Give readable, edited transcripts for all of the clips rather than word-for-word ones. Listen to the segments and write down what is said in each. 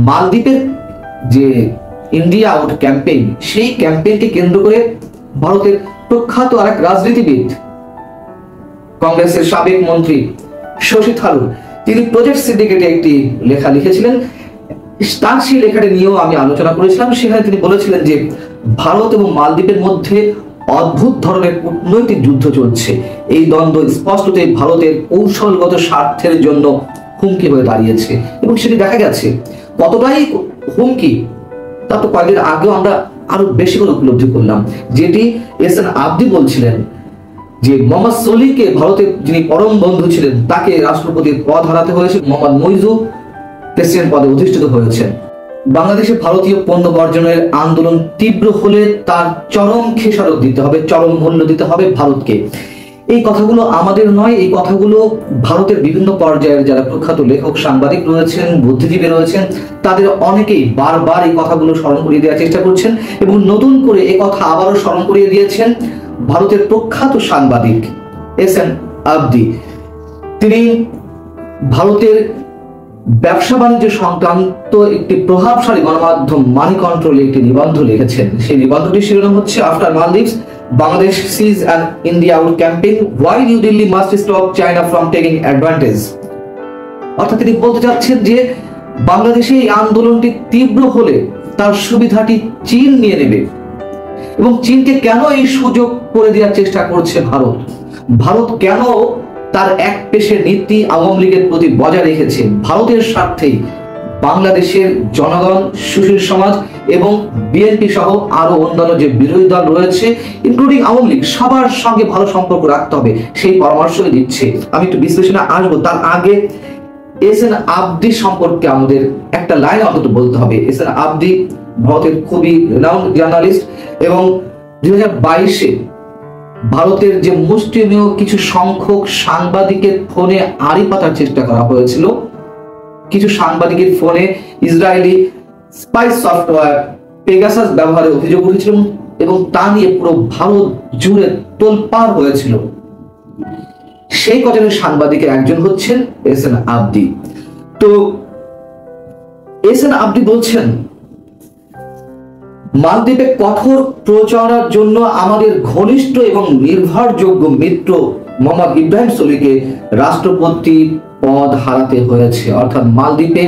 মালদ্বীপের যে India out campaign, সেই ক্যাম্পেইনকে কেন্দ্র করে ভারতের প্রখ্যাত আরেক রাজনীতিবিদ, কংগ্রেসের সাবেক মন্ত্রী শশী থারুর, তিনি প্রজেক্ট সিন্ডিকেটে একটি লেখা লিখেছিলেন। তার সেই লেখাটি নিয়েও আমি আলোচনা করেছিলাম। সেখানে তিনি বলেছিলেন যে ভারত এবং মালদ্বীপের মধ্যে অদ্ভুত ধরনের কূটনৈতিক যুদ্ধ চলছে। এই দ্বন্দ্ব স্পষ্টতই ভারতের কৌশলগত স্বার্থের জন্য হুমকি হয়ে দাঁড়িয়েছে, এবং সেটি দেখা গেছে। কতটাই হুমকি তা তো কয়েকদিন আগেও আমরা আরো বেশি করে উপলব্ধি করলাম, যেটি এহসান আবদি বলছিলেন যে মোহাম্মদ সলিহকে, ভারতের যিনি পরম বন্ধু ছিলেন, তাকে রাষ্ট্রপতির পদ হারাতে হয়েছে। মোহাম্মদ মইজু প্রেসিডেন্ট পদে অধিষ্ঠিত হয়েছেন। বাংলাদেশে ভারতীয় পণ্য বর্জনের আন্দোলন তীব্র হলে তার চরম খেসারত দিতে হবে, চরম মূল্য দিতে হবে ভারতকে। এই কথাগুলো আমাদের নয়, এই কথাগুলো ভারতের বিভিন্ন পর্যায়ের যারা প্রখ্যাত লেখক, সাংবাদিক রয়েছেন, বুদ্ধিজীবী রয়েছেন, তাদের অনেকেই বারবার এই কথাগুলো স্মরণ করিয়ে দেওয়ার চেষ্টা করছেন, এবং নতুন করে এই কথা আবারও স্মরণ করিয়ে দিয়েছেন ভারতের প্রখ্যাত সাংবাদিক এহসান আবদি। তিনি ভারতের ব্যবসা বাণিজ্য সংক্রান্ত একটি প্রভাবশালী গণমাধ্যম মানি কন্ট্রোলে একটি নিবন্ধ লিখেছেন। সেই নিবন্ধটির শিরোনাম হচ্ছে after Maldives Bangladesh sees an India out campaign, why New Delhi must stop China from taking advantage. অর্থাৎ তিনি বলতে চাচ্ছেন যে বাংলাদেশে এই আন্দোলনটি তীব্র হলে তার সুবিধাটি চীন নিয়ে নেবে, এবং চীনকে কেন এই সুযোগ করে দেওয়ার চেষ্টা করছে ভারত। ভারত কেন তার এক পেশের নীতি আওয়ামী লীগের প্রতি বজায় রেখেছে। ভারতের স্বার্থেই বাংলাদেশের জনগণ, সুশীল সমাজ এবং বিএনপি সহ আরো অন্যান্য যে বিরোধী দল রয়েছে, ইনক্লুডিং আওয়ামী লীগ, সবার সঙ্গে ভালো সম্পর্ক রাখতে হবে, সেই পরামর্শই দিচ্ছে। আমি একটু বিশ্লেষণে আসবো, তার আগে এহসান আবদি সম্পর্কে আমাদের একটা লাইন অন্তত বলতে হবে। এহসান আবদি ভারতের খুবই রিনাউন্ড জার্নালিস্ট, এবং 2022-এ ভারতের যে মুষ্টিমেয় কিছু সংখ্যক সাংবাদিকের ফোনে আড়ি পাতার চেষ্টা করা হয়েছিল। কিছু সাংবাদিকের ফোনে ইসরায়েলি স্পাই সফটওয়্যার পেগাসাস ব্যবহারের অভিযোগ উঠেছিল, এবং তা নিয়ে পুরো ভারত জুড়ে তোলপাড় হয়েছিল। সেই কজনের সাংবাদিকের একজন হচ্ছেন এহসান আবদি। তো এহসান আবদি বলছেন, মালদ্বীপে কঠোর প্রচারের জন্য আমাদের ঘনিষ্ঠ এবং নির্ভরযোগ্য মিত্র মোহাম্মদ ইব্রাহিম সলিহকে রাষ্ট্রপতি পদ হারাতে হয়েছে। অর্থাৎ মালদ্বীপে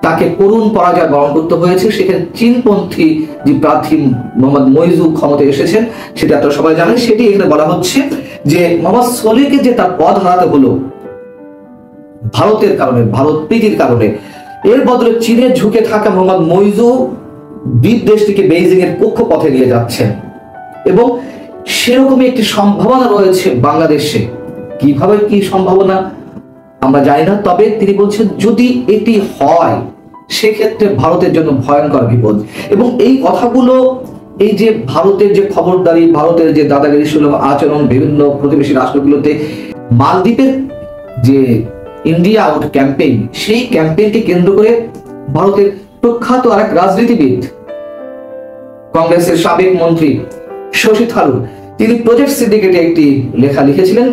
তাকে করুণ পরাজয় বরণ করতে হয়েছে। সেখানে চীনপন্থী যে প্রার্থী মোহাম্মদ মইজু ক্ষমতায় এসেছেন, সেটা আপনারা সবাই জানেন। সেটি এখানে বলা হচ্ছে যে মোহাম্মদ সলিহকে যে তার পদ হারাতে হলো ভারতের কারণে, ভারত প্রীতির কারণে, এর বদলে চীনে ঝুঁকে থাকা মোহাম্মদ মইজু দেশটিকে বেইজিং এর কক্ষপথে নিয়ে যাচ্ছেন, এবং সেরকমই একটি সম্ভাবনা রয়েছে বাংলাদেশে। কিভাবে কি সম্ভাবনা আমরা জানি না, তবে তিনি বলছেন যদি এটি হয় সেক্ষেত্রে ভারতের জন্য ভয়ঙ্কর বিপদ। এবং এই কথাগুলো, এই যে ভারতের যে খবরদারি, ভারতের যে দাদাগিরি সুলভ আচরণ বিভিন্ন প্রতিবেশী রাষ্ট্রগুলোতে, মালদ্বীপের যে ইন্ডিয়া আউট ক্যাম্পেইন, সেই ক্যাম্পেইনকে কেন্দ্র করে ভারতের প্রখ্যাত আরেক রাজনীতিবিদ, কংগ্রেসের সাবেক মন্ত্রী শশী থারুর, তিনি প্রজেক্ট সিন্ডিকেটে একটি লেখা লিখেছিলেন।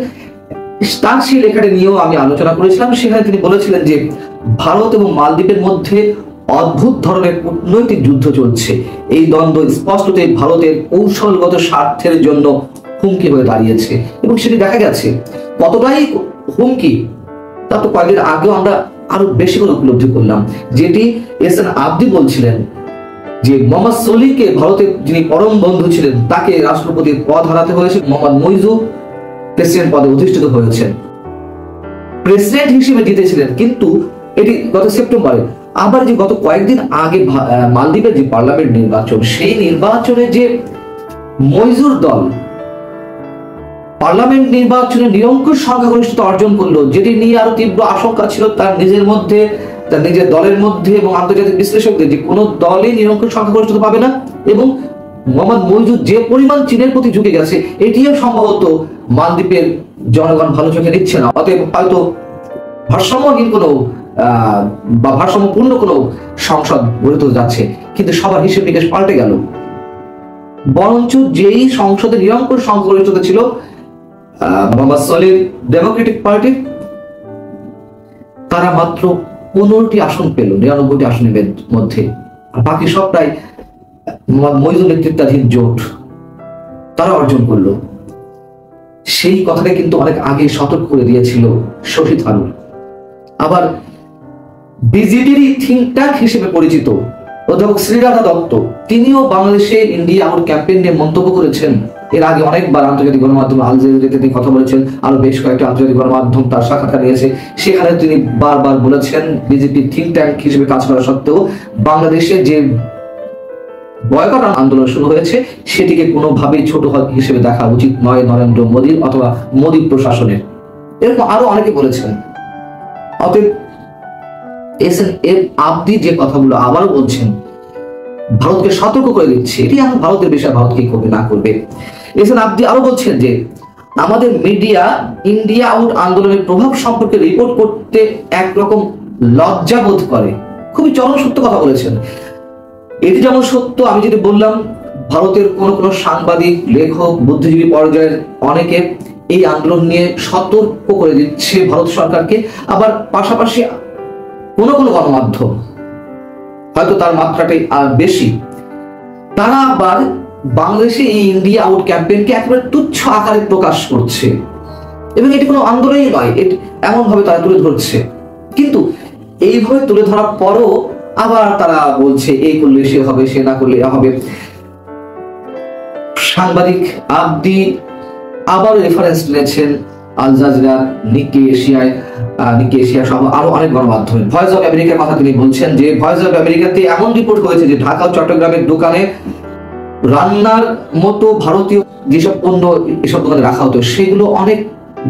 তার সেই লেখাটি নিয়েও আমি আলোচনা করেছিলাম। সেখানে তিনি বলেছিলেন যে ভারত এবং মালদ্বীপের মধ্যে অদ্ভুত ধরনের কূটনৈতিক যুদ্ধ চলছে। এই দ্বন্দ্ব স্পষ্টতই ভারতের কৌশলগত স্বার্থের জন্য হুমকি হয়ে দাঁড়িয়েছে, এবং সেটি দেখা গেছে। কতটাই হুমকি তা তো কয়েকদিন আগেও আমরা আরো বেশি করে উপলব্ধি করলাম, যেটি এহসান আবদি বলছিলেন যে মোহাম্মদ সলিহকে, ভারতের যিনি পরম বন্ধু ছিলেন, তাকে রাষ্ট্রপতির পদ হারাতে হয়েছে। মোহাম্মদ মইজু প্রেসিডেন্ট পদে অধিষ্ঠিত হয়েছেন। প্রেসিডেন্ট হিসেবে জিতেছিলেন, কিন্তু এটি গত সেপ্টেম্বরে। আবার যে গত কয়েকদিন আগে মালদ্বীপের যে পার্লামেন্ট নির্বাচন, সেই নির্বাচনে যে মইজুর দল পার্লামেন্ট নির্বাচনে নিরঙ্কুশ সংখ্যাগরিষ্ঠতা অর্জন করলো, যেটি নিয়ে আরো তীব্র আশঙ্কা ছিল তার নিজের মধ্যে, তার নিজের দলের মধ্যে, এবং আন্তর্জাতিক বিশ্লেষকদের যে কোনো দলই নিরঙ্কুশ সংখ্যাগরিষ্ঠতা পাবে না। এবং মোহাম্মদ মইজু যে পরিমাণ চীনের প্রতি ঝুঁকে গেছে, এটিও সম্ভবত মালদ্বীপের জনগণ ভালো চোখে দিচ্ছে না। অতএব হয়তো ভারসাম্যহীন কোনো বা ভারসাম্যপূর্ণ কোনো সংসদ গড়ে তুলতে যাচ্ছে, কিন্তু সবার হিসেব নিকেশ পাল্টে গেল। বরঞ্চ যেই সংসদে নিরঙ্কুশ সংখ্যাগরিষ্ঠতা ছিল মোহাম্মদ সলিহ ডেমোক্রেটিক পার্টির, তারা মাত্র 15টি আসন পেল 99টি আসনের মধ্যে, আর বাকি সবটাই মইদুল নেতৃত্বাধীন জোট তারা অর্জন করলো। সেই কথাটা কিন্তু অনেক আগে সতর্ক করে দিয়েছিল শশী থারুর। আবার বিজেপির থিঙ্ক ট্যাঙ্ক হিসেবে পরিচিত অধ্যাপক শ্রীরাধা দত্ত, তিনিও বাংলাদেশে ইন্ডিয়া আউট ক্যাম্পেইন নিয়ে মন্তব্য করেছেন। এর আগে অনেকবার আন্তর্জাতিক গণমাধ্যম আল জাজিরাতে তিনি কথা বলেছেন, আরো বেশ কয়েকটা আন্তর্জাতিক গণমাধ্যম তার সাক্ষাৎকার নিয়েছে। সেখানে তিনি বারবার বলেছেন বিজেপি থিঙ্ক ট্যাঙ্ক হিসেবে কাজ করা সত্ত্বেও বাংলাদেশে যে বয়কট আন্দোলন শুরু হয়েছে সেটিকে কোনোভাবেই ছোট হিসেবে দেখা উচিত নয় নরেন্দ্র মোদীর অথবা মোদী প্রশাসনের। এরকম আরো অনেকে বলেছেন। অতএব এসএন আবদি যে কথাগুলো আবারও বলছেন, ভারতকে সতর্ক করে দিচ্ছে, এটি এখন ভারতের বিষয়, ভারত কি করবে না করবে। এসএন আবদি আরো বলছেন যে আমাদের মিডিয়া ইন্ডিয়া আউট আন্দোলনের প্রভাব সম্পর্কে রিপোর্ট করতে একরকম লজ্জা বোধ করে। খুবই চরম সত্য কথা বলেছেন। এটি যেমন সত্য, আমি যেটি বললাম, ভারতের কোন সাংবাদিক, লেখক, বুদ্ধিজীবী পর্যায়ের অনেকে এই আন্দোলন নিয়ে সতর্ক করে দিচ্ছে ভারত সরকারকে। আবার পাশাপাশি কোন গণমাধ্যম, হয়তো তার মাত্রাটাই আর বেশি, তারা আবার বাংলাদেশে এই ইন্ডিয়া আউট ক্যাম্পেইনকে একেবারে তুচ্ছ আকারে প্রকাশ করছে এবং এটি কোনো আন্দোলনই নয়, এমন ভাবে তারা তুলে ধরছে। কিন্তু এইভাবে তুলে ধরার পরও আবার তারা বলছে এই করলে সে হবে, সে না করলে হবে। সাংবাদিক আবদি আবার রেফারেন্স নিয়েছেন আল জাজিরা, নিক্কি এশিয়া সহ আরো অনেক গণমাধ্যমে। ভয়েস অফ আমেরিকার কথা তিনি বলছেন যে ভয়েস অফ আমেরিকাতে এমন রিপোর্ট হয়েছে যে ঢাকা ও চট্টগ্রামের দোকানে রান্নার মতো ভারতীয় যেসব পণ্য এসব দোকানে রাখা হতো সেগুলো অনেক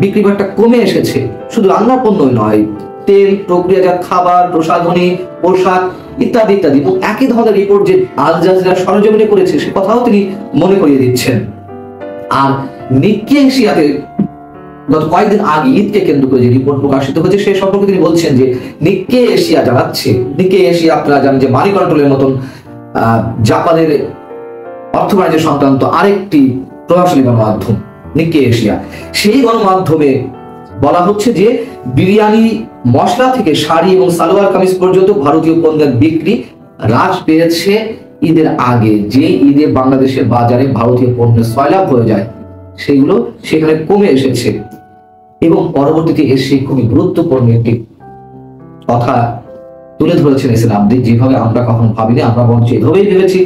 বিক্রি বাট্টা কমে এসেছে। শুধু রান্নার পণ্যই নয়, তেল, প্রক্রিয়াজাত খাবার, প্রসাধনী, পোশাক ইত্যাদি ইত্যাদি। এবং একই ধরনের রিপোর্ট যে আল জাজিরা সরজমিনে করেছে সে কথাও তিনি মনে করিয়ে দিচ্ছেন। আর নিক্কি এশিয়াতে গত কয়েকদিন আগে ঈদকে কেন্দ্র করে যে রিপোর্ট প্রকাশিত হয়েছে সে সম্পর্কে তিনি বলছেন যে নিক্কি এশিয়া জানাচ্ছে, নিক্কি এশিয়া আপনারা জানেন যে মানি কন্ট্রোলের মতন জাপানের অর্থ বাণিজ্য সংক্রান্ত আরেকটি প্রভাবশালী গণমাধ্যম নিক্কি এশিয়া, সেই গণমাধ্যমে বলা হচ্ছে যে বিরিয়ানি মশলা থেকে শাড়ি এবং সালোয়ার কামিজ পর্যন্ত ভারতীয় পণ্যের বিক্রি হ্রাস পেয়েছে ঈদের আগে। যে ঈদে বাংলাদেশের বাজারে ভারতীয় পণ্যের সয়লাভ হয়ে যায় সেগুলো সেখানে কমে এসেছে। এবং পরবর্তীতে এসে খুবই গুরুত্বপূর্ণ একটি কথা তুলে ধরেছেন এসএন আবদি, যেভাবে আমরা কখনো ভাবিনি। আমরা বরঞ্চ এভাবেই ভেবেছি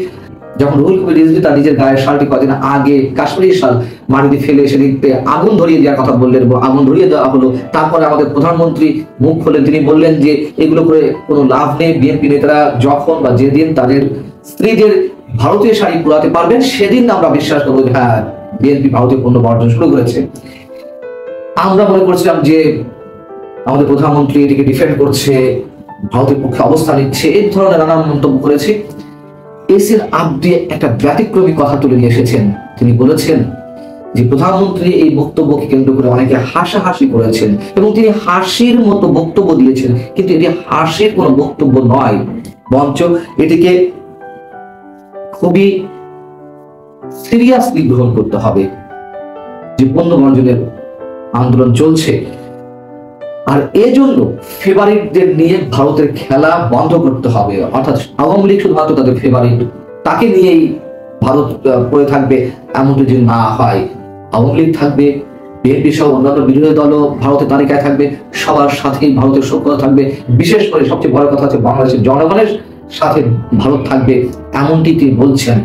যখন রুহুল কবির রিজভী তার নিজের গায়ের শালটি কদিন আগে কাশ্মীরি শাল মাটিতে ফেলে সেদিকে আগুন ধরিয়ে দেওয়ার কথা বললেন এবং আগুন ধরিয়ে দেওয়া হলো। তারপরে আমাদের প্রধানমন্ত্রী মুখ খোলেন, তিনি বললেন যে এগুলো করে কোনো লাভ নেই। বিএনপি নেতারা যখন বা যেদিন তাদের স্ত্রীদের ভারতীয় শাড়ি পুরাতে পারবেন সেদিন আমরা বিশ্বাস করবো যে হ্যাঁ বিএনপি ভারতীয় পণ্য বর্জন শুরু করেছে। আমরা মনে করছিলাম যে আমাদের প্রধানমন্ত্রী এটিকে ডিফেন্ড করছে, ভারতের পক্ষে অবস্থান নিচ্ছে, এই ধরনের নানান মন্তব্য করেছে। এসএন আবদি একটা ব্যতিক্রমী কথা তুলে নিয়ে এসেছেন। তিনি বলেছেন যে প্রধানমন্ত্রী এই বক্তব্যকে কেন্দ্র করে অনেকে হাসাহাসি করেছেন এবং তিনি হাসির মতো বক্তব্য দিয়েছেন, কিন্তু এটি হাসির কোনো বক্তব্য নয়, বরঞ্চ এটিকে খুবই সিরিয়াসলি গ্রহণ করতে হবে। যে পণ্য বর্জনের আন্দোলন চলছে, আর এজন্য ফেভারিটদের নিয়ে ভারতের খেলা বন্ধ করতে হবে। অর্থাৎ আওয়ামী লীগ শুধুমাত্র তাদের ফেভারিট, তাকে নিয়েই ভারত পড়ে থাকবে এমনটি যদি না হয়। আওয়ামী লীগ থাকবে, বিএনপি সহ অন্যান্য বিরোধী দলও ভারতের তালিকায় থাকবে, সবার সাথেই ভারতের সক্রিয়তা থাকবে। বিশেষ করে সবচেয়ে বড় কথা হচ্ছে বাংলাদেশের জনগণের সাথে ভারত থাকবে, এমনটি তিনি বলছেন।